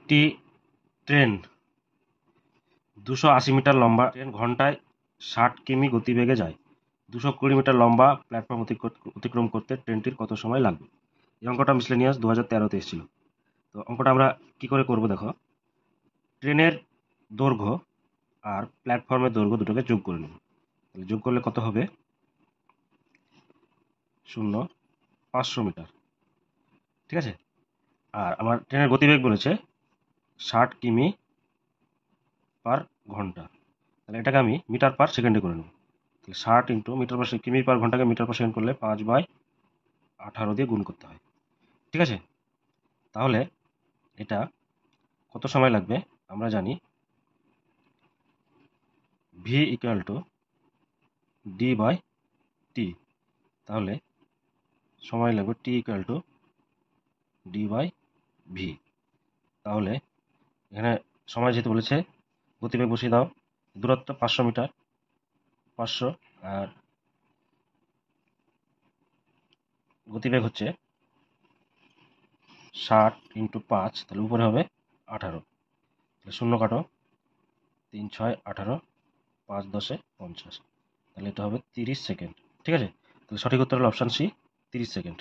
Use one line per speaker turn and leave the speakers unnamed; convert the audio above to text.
একটি train 280 metre লম্বা train ঘন্টায় 60 কিমি গতিবেগে যায়। 220 মিটার লম্বা প্ল্যাটফর্ম অতিক্রম করতে ট্রেনটির কত সময় লাগবে? এই অঙ্কটা মিসলেনিয়াস 2013-তে এসেছিল। তো অঙ্কটা আমরা কি করে করব দেখো। ট্রেনের দৈর্ঘ্য আর প্ল্যাটফর্মের দৈর্ঘ্য দুটোকে যোগ করে নেব। তাহলে যোগ করলে কত হবে? 500 মিটার। ঠিক আছে। আর আমার ট্রেনের গতিবেগ বলেছে 60 কিমি পার ঘন্টা। তাহলে এটাকে আমি মিটার পার সেকেন্ডে করে নেব। তাহলে 60 ইন্টু মিটার পার কিমি পার ঘন্টাকে মিটার পার সেকেন্ড করলে 5/18 দিয়ে গুণ করতে হয়। ঠিক আছে। তাহলে এটা কত সময় লাগবে? আমরা জানি v equal to d by t. তাহলে সময় লাগবে t equal to d by v. তাহলে এখানে সময় যেহেতু বলেছে, গতিবেগ বসিয়ে দাও। দূরত্ব 500 মিটার, 500, আর গতিবেগ হচ্ছে 60 ইন্টু 5, তাহলে উপরে হবে 18। তাহলে শূন্য কাটো, 3 6 18, 5 10 50। তাহলে এটা হবে 30 সেকেন্ড। ঠিক আছে। তাহলে সঠিক উত্তর হলো অপশান সি, 30 সেকেন্ড।